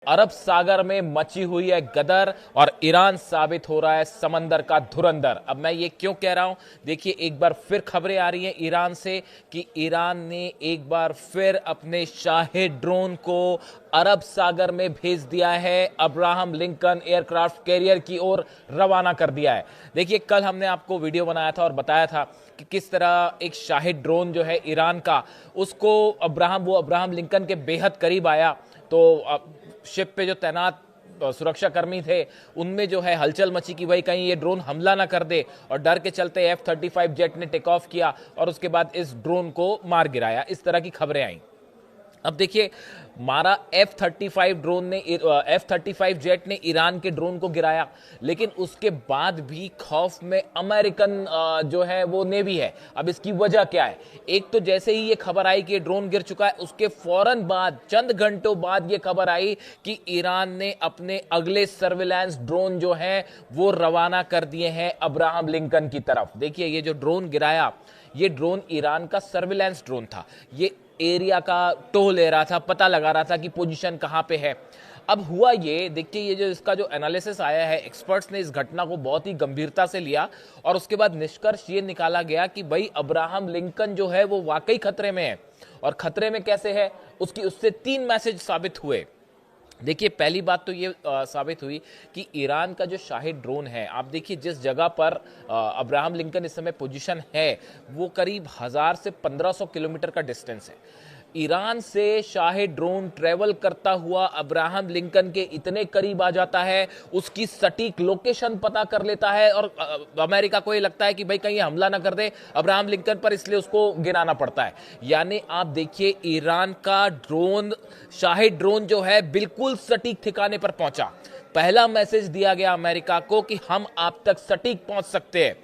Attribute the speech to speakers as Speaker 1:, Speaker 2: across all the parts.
Speaker 1: अरब सागर में मची हुई है गदर और ईरान साबित हो रहा है समंदर का धुरंधर। अब मैं ये क्यों कह रहा हूं, देखिए एक बार फिर खबरें आ रही हैं ईरान से कि ईरान ने एक बार फिर अपने शाहिद ड्रोन को अरब सागर में भेज दिया है, अब्राहम लिंकन एयरक्राफ्ट कैरियर की ओर रवाना कर दिया है। देखिए कल हमने आपको वीडियो बनाया था और बताया था कि किस तरह एक शाहिद ड्रोन जो है ईरान का, उसको अब्राहम लिंकन के बेहद करीब आया तो शिप पे जो तैनात सुरक्षाकर्मी थे उनमें जो है हलचल मची कि भाई कहीं ये ड्रोन हमला ना कर दे, और डर के चलते F-35 जेट ने टेक ऑफ किया और उसके बाद इस ड्रोन को मार गिराया। इस तरह की खबरें आई। अब देखिए मारा F-35 जेट ने ईरान के ड्रोन को गिराया, लेकिन उसके बाद भी खौफ में अमेरिकन जो है वो नेवी है। अब इसकी वजह क्या है? एक तो जैसे ही ये खबर आई कि ड्रोन गिर चुका है, उसके फौरन बाद चंद घंटों बाद ये खबर आई कि ईरान ने अपने अगले सर्विलांस ड्रोन जो है वो रवाना कर दिए हैं अब्राहम लिंकन की तरफ। देखिए ये जो ड्रोन गिराया, ये ड्रोन ईरान का सर्विलांस ड्रोन था। ये एरिया का टो ले रहा था, पता लगा रहा था कि पोजीशन कहां पे है। अब हुआ ये, देखिए ये जो इसका जो एनालिसिस आया है, एक्सपर्ट्स ने इस घटना को बहुत ही गंभीरता से लिया और उसके बाद निष्कर्ष ये निकाला गया कि भाई अब्राहम लिंकन जो है वो वाकई खतरे में है। और खतरे में कैसे है, उससे 3 मैसेज साबित हुए। देखिए पहली बात तो ये साबित हुई कि ईरान का जो शाहिद ड्रोन है, आप देखिए जिस जगह पर अब्राहम लिंकन इस समय पोजीशन है वो करीब 1000 से 1500 किलोमीटर का डिस्टेंस है। ईरान से शाहिद ड्रोन ट्रेवल करता हुआ अब्राहम लिंकन के इतने करीब आ जाता है, उसकी सटीक लोकेशन पता कर लेता है और अमेरिका को ये लगता है कि भाई कहीं हमला ना कर दे अब्राहम लिंकन पर, इसलिए उसको गिराना पड़ता है। यानी आप देखिए ईरान का ड्रोन, शाहिद ड्रोन जो है बिल्कुल सटीक ठिकाने पर पहुंचा। पहला मैसेज दिया गया अमेरिका को कि हम आप तक सटीक पहुंच सकते हैं।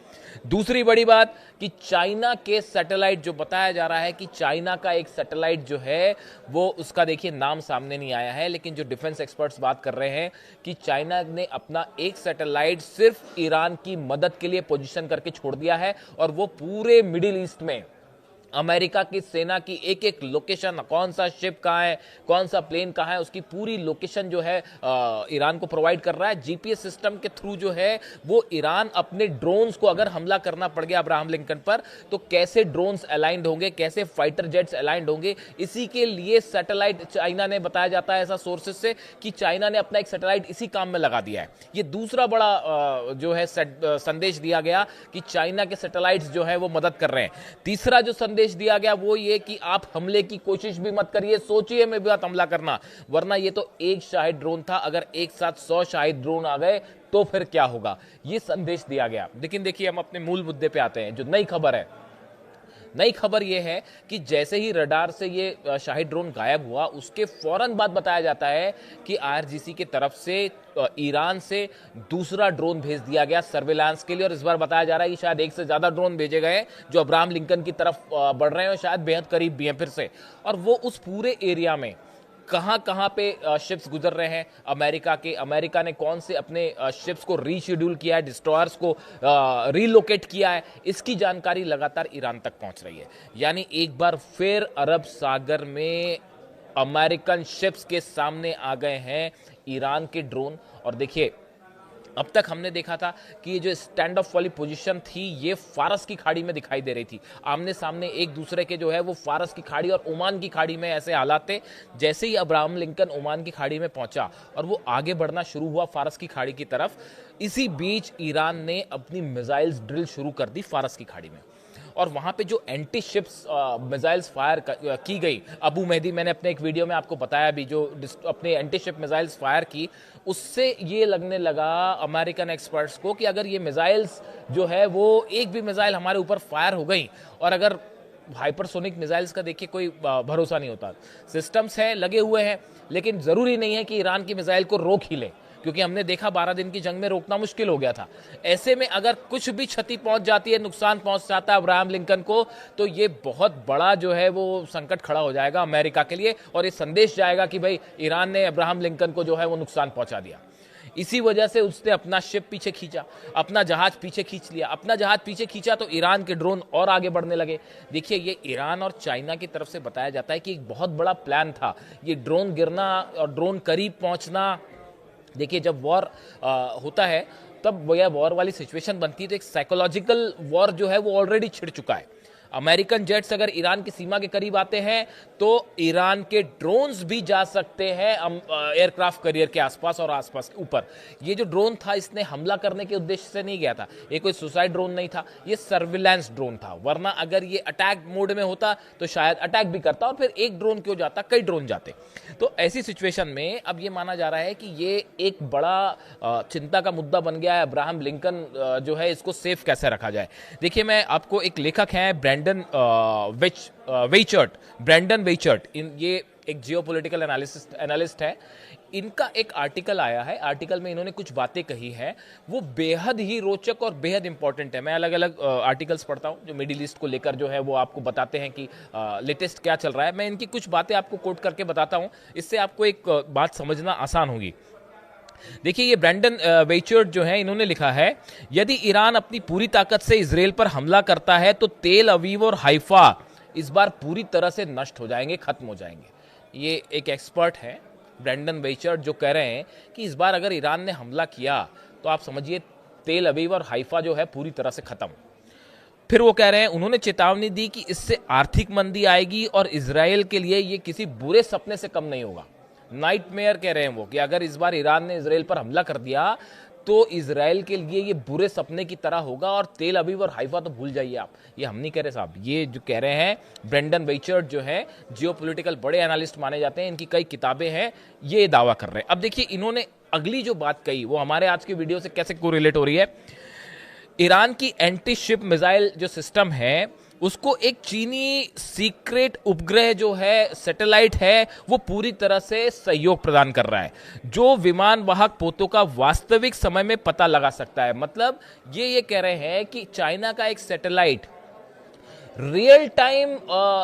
Speaker 1: दूसरी बड़ी बात कि चाइना के सैटेलाइट, जो बताया जा रहा है कि चाइना का एक सैटेलाइट जो है वो, उसका देखिए नाम सामने नहीं आया है, लेकिन जो डिफेंस एक्सपर्ट्स बात कर रहे हैं कि चाइना ने अपना एक सैटेलाइट सिर्फ ईरान की मदद के लिए पोजीशन करके छोड़ दिया है और वो पूरे मिडिल ईस्ट में अमेरिका की सेना की एक एक लोकेशन, कौन सा शिप कहाँ है, कौन सा प्लेन कहाँ है, उसकी पूरी लोकेशन जो है ईरान को प्रोवाइड कर रहा है। जीपीएस सिस्टम के थ्रू जो है वो ईरान अपने ड्रोन्स को, अगर हमला करना पड़ गया अब्राहम लिंकन पर, तो कैसे ड्रोन्स अलाइंड होंगे, कैसे फाइटर जेट्स अलाइंड होंगे, इसी के लिए सैटेलाइट चाइना ने, बताया जाता है ऐसा सोर्सेस से कि चाइना ने अपना एक सैटेलाइट इसी काम में लगा दिया है। ये दूसरा बड़ा जो है संदेश दिया गया कि चाइना के सैटेलाइट्स जो है वो मदद कर रहे हैं। तीसरा जो संदेश दिया गया वो ये कि आप हमले की कोशिश भी मत करिए, सोचिए में बात हमला करना, वरना ये तो एक शाहिद ड्रोन था, अगर एक साथ 100 शाहिद ड्रोन आ गए तो फिर क्या होगा, ये संदेश दिया गया। लेकिन देखिए हम अपने मूल मुद्दे पे आते हैं। जो नई खबर है, नई खबर यह है कि जैसे ही रडार से ये शाहिद ड्रोन गायब हुआ, उसके फौरन बाद बताया जाता है कि आईआरजीसी की तरफ से ईरान से दूसरा ड्रोन भेज दिया गया सर्विलांस के लिए। और इस बार बताया जा रहा है कि शायद एक से ज्यादा ड्रोन भेजे गए जो अब्राहम लिंकन की तरफ बढ़ रहे हैं और शायद बेहद करीब भी हैं फिर से। और वो उस पूरे एरिया में कहां कहां पे शिप्स गुजर रहे हैं अमेरिका ने कौन से अपने शिप्स को रीशेड्यूल किया है, डिस्ट्रॉयर्स को रीलोकेट किया है, इसकी जानकारी लगातार ईरान तक पहुंच रही है। यानी एक बार फिर अरब सागर में अमेरिकन शिप्स के सामने आ गए हैं ईरान के ड्रोन। और देखिए अब तक हमने देखा था कि ये जो स्टैंड ऑफ वाली पोजीशन थी ये फारस की खाड़ी में दिखाई दे रही थी, आमने सामने एक दूसरे के जो है वो फारस की खाड़ी और ओमान की खाड़ी में ऐसे हालात थे। जैसे ही अब्राहम लिंकन ओमान की खाड़ी में पहुंचा और वो आगे बढ़ना शुरू हुआ फारस की खाड़ी की तरफ, इसी बीच ईरान ने अपनी मिसाइल्स ड्रिल शुरू कर दी फारस की खाड़ी में। और वहां पे जो एंटी शिप्स मिसाइल्स फायर की गई, अबू मेहदी, मैंने अपने एक वीडियो में आपको बताया भी, जो अपने एंटी शिप मिसाइल्स फायर की, उससे ये लगने लगा अमेरिकन एक्सपर्ट्स को कि अगर ये मिसाइल्स जो है वो, एक भी मिसाइल हमारे ऊपर फायर हो गई, और अगर हाइपरसोनिक मिसाइल्स का देखिए कोई भरोसा नहीं होता, सिस्टम्स हैं लगे हुए हैं, लेकिन जरूरी नहीं है कि ईरान की मिसाइल को रोक ही ले, क्योंकि हमने देखा 12 दिन की जंग में रोकना मुश्किल हो गया था। ऐसे में अगर कुछ भी क्षति पहुंच जाती है, नुकसान पहुंच जाता है अब्राहम लिंकन को, तो ये बहुत बड़ा जो है वो संकट खड़ा हो जाएगा अमेरिका के लिए, और ये संदेश जाएगा कि भाई ईरान ने अब्राहम लिंकन को जो है वो नुकसान पहुंचा दिया। इसी वजह से उसने अपना शिप पीछे खींचा, अपना जहाज पीछे खींच लिया। अपना जहाज पीछे खींचा तो ईरान के ड्रोन और आगे बढ़ने लगे। देखिए, ये ईरान और चाइना की तरफ से बताया जाता है कि एक बहुत बड़ा प्लान था ये ड्रोन गिरना और ड्रोन करीब पहुंचना। देखिए, जब वॉर होता है तब वो, यह वॉर वाली सिचुएशन बनती है, तो एक साइकोलॉजिकल वॉर जो है वो ऑलरेडी छिड़ चुका है। अमेरिकन जेट्स अगर ईरान की सीमा के करीब आते हैं तो ईरान के ड्रोन्स भी जा सकते हैं एयरक्राफ्ट कैरियर के आसपास और आसपास के ऊपर। ये जो ड्रोन था, इसने हमला करने के उद्देश्य से नहीं गया था, ये कोई सुसाइड ड्रोन नहीं था, ये सर्विलांस ड्रोन था। वरना अगर ये अटैक मोड में होता तो शायद अटैक भी करता और फिर एक ड्रोन क्यों जाता, कई ड्रोन जाते। तो ऐसी सिचुएशन में अब ये माना जा रहा है कि ये एक बड़ा चिंता का मुद्दा बन गया है। अब्राहम लिंकन जो है, इसको सेफ कैसे रखा जाए। देखिए, मैं आपको, एक लेखक है ब्रैंडन वेचर्ट, ये एक जियोपॉलिटिकल एनालिस्ट है। इनका एक आर्टिकल आया है, आर्टिकल में इन्होंने कुछ बातें कही हैं, वो बेहद ही रोचक और बेहद इंपॉर्टेंट है। मैं अलग अलग आर्टिकल्स पढ़ता हूं जो मिडिल ईस्ट को लेकर जो है वो आपको बताते हैं कि लेटेस्ट क्या चल रहा है। मैं इनकी कुछ बातें आपको कोट करके बताता हूं, इससे आपको एक बात समझना आसान होगी। देखिए, ये ब्रैंडन वेचर्ट जो है, इन्होंने लिखा है, यदि ईरान अपनी पूरी ताकत से इजराइल पर हमला करता है तो तेल अवीव और हाइफा इस बार पूरी तरह से नष्ट हो जाएंगे, खत्म हो जाएंगे। ये एक एक्सपर्ट है ब्रैंडन वेचर्ट, जो कह रहे हैं कि इस बार अगर ईरान ने हमला किया तो आप समझिए तेल अवीव और हाइफा जो है पूरी तरह से खत्म। फिर वो कह रहे हैं, उन्होंने चेतावनी दी कि इससे आर्थिक मंदी आएगी और इजराइल के लिए ये किसी बुरे सपने से कम नहीं होगा। नाइटमेयर कह रहे हैं वो, कि अगर इस बार ईरान ने इजराइल पर हमला कर दिया तो इजराइल के लिए ये बुरे सपने की तरह होगा, और तेल अवीव और हाइफा तो भूल जाइए आप। ये हम नहीं कह रहे साहब, ये जो कह रहे हैं ब्रेंडन वेचर्ट, जो है जियोपॉलिटिकल बड़े एनालिस्ट माने जाते हैं, इनकी कई किताबें हैं, ये दावा कर रहे हैं। अब देखिए, इन्होंने अगली जो बात कही वो हमारे आज की वीडियो से कैसे कोरिलेट हो रही है। ईरान की एंटी शिप मिसाइल जो सिस्टम है, उसको एक चीनी सीक्रेट उपग्रह जो है, सैटेलाइट है, वो पूरी तरह से सहयोग प्रदान कर रहा है, जो विमान वाहक पोतों का वास्तविक समय में पता लगा सकता है। मतलब ये कह रहे हैं कि चाइना का एक सैटेलाइट रियल टाइम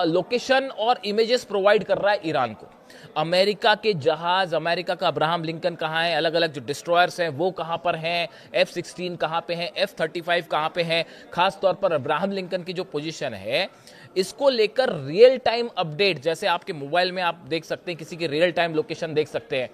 Speaker 1: लोकेशन और इमेजेस प्रोवाइड कर रहा है ईरान को। अमेरिका के जहाज, अमेरिका का अब्राहम लिंकन कहाँ है, अलग अलग जो डिस्ट्रॉयर्स हैं वो कहाँ पर हैं, F-16 कहाँ पे हैं, F-35 कहाँ पे हैं, खास तौर पर अब्राहम लिंकन की जो पोजीशन है, इसको लेकर रियल टाइम अपडेट, जैसे आपके मोबाइल में आप देख सकते हैं, किसी की रियल टाइम लोकेशन देख सकते हैं,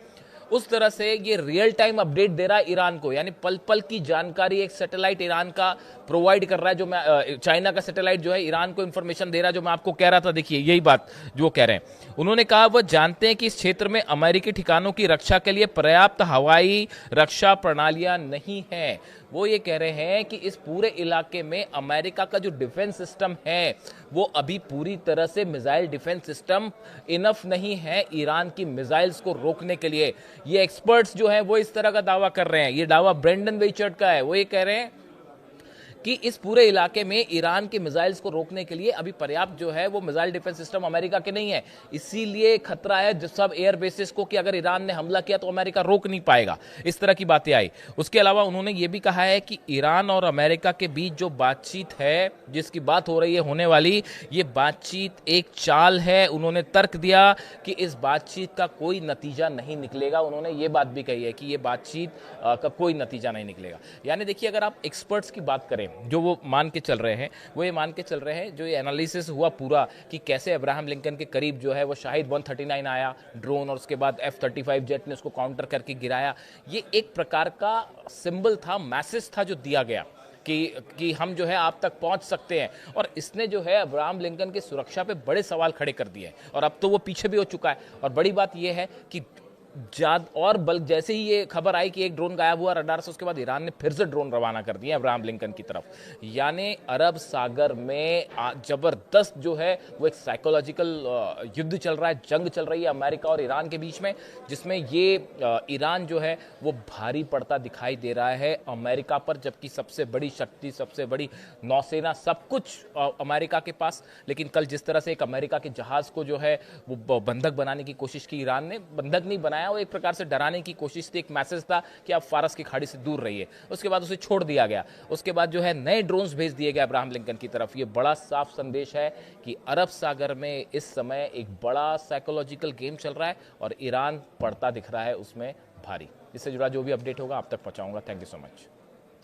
Speaker 1: उस तरह से ये रियल टाइम अपडेट दे रहा है ईरान को। यानी पल पल की जानकारी एक सैटेलाइट ईरान का प्रोवाइड कर रहा है, जो मैं चाइना का सैटेलाइट जो है ईरान को इंफॉर्मेशन दे रहा है, जो मैं आपको कह रहा था। देखिए, यही बात जो कह रहे हैं, उन्होंने कहा वह जानते हैं कि इस क्षेत्र में अमेरिकी ठिकानों की रक्षा के लिए पर्याप्त हवाई रक्षा प्रणालियां नहीं है। वो ये कह रहे हैं कि इस पूरे इलाके में अमेरिका का जो डिफेंस सिस्टम है वो अभी पूरी तरह से मिसाइल डिफेंस सिस्टम इनफ नहीं है ईरान की मिसाइल्स को रोकने के लिए। ये एक्सपर्ट्स जो हैं वो इस तरह का दावा कर रहे हैं। ये दावा ब्रेंडन वेचर्ट का है। वो ये कह रहे हैं कि इस पूरे इलाके में ईरान के मिसाइल्स को रोकने के लिए अभी पर्याप्त जो है वो मिसाइल डिफेंस सिस्टम अमेरिका के नहीं है। इसीलिए खतरा है सब एयर बेसिस को कि अगर ईरान ने हमला किया तो अमेरिका रोक नहीं पाएगा। इस तरह की बातें आई। उसके अलावा उन्होंने ये भी कहा है कि ईरान और अमेरिका के बीच जो बातचीत है, जिसकी बात हो रही है होने वाली, ये बातचीत एक चाल है। उन्होंने तर्क दिया कि इस बातचीत का कोई नतीजा नहीं निकलेगा। उन्होंने ये बात भी कही है कि ये बातचीत का कोई नतीजा नहीं निकलेगा। यानी देखिए, अगर आप एक्सपर्ट्स की बात करें, जो वो मान के चल रहे हैं, वो ये मान के चल रहे हैं, जो ये एनालिसिस हुआ पूरा कि कैसे अब्राहम लिंकन के करीब जो है वो शाहिद 139 आया ड्रोन, और उसके बाद F-35 जेट ने उसको काउंटर करके गिराया। ये एक प्रकार का सिंबल था, मैसेज था जो दिया गया कि हम जो है आप तक पहुंच सकते हैं। और इसने जो है अब्राहम लिंकन की सुरक्षा पे बड़े सवाल खड़े कर दिए हैं, और अब तो वो पीछे भी हो चुका है। और बड़ी बात यह है कि और बल्कि जैसे ही ये खबर आई कि एक ड्रोन गायब हुआ रडार से, उसके बाद ईरान ने फिर से ड्रोन रवाना कर दिए अब्राहम लिंकन की तरफ। यानी अरब सागर में जबरदस्त जो है वो एक साइकोलॉजिकल युद्ध चल रहा है, जंग चल रही है अमेरिका और ईरान के बीच में, जिसमें ये ईरान जो है वो भारी पड़ता दिखाई दे रहा है अमेरिका पर, जबकि सबसे बड़ी शक्ति, सबसे बड़ी नौसेना, सब कुछ अमेरिका के पास। लेकिन कल जिस तरह से एक अमेरिका के जहाज को जो है वो बंधक बनाने की कोशिश की ईरान ने, बंधक नहीं बनाया, वो एक प्रकार से डराने की कोशिश थी, एक मैसेज था कि आप फारस की खाड़ी से दूर रहिए। उसके बाद उसे छोड़ दिया गया। उसके बाद जो है नए ड्रोन्स भेज दिए गए अब्राहम लिंकन की तरफ। ये बड़ा साफ संदेश है कि अरब सागर में इस समय एक बड़ा साइकोलॉजिकल गेम चल रहा है और ईरान पड़ता दिख रहा है उसमें भारी। इससे जुड़ा जो भी अपडेट होगा आप तक पहुंचाऊंगा। Thank you so much.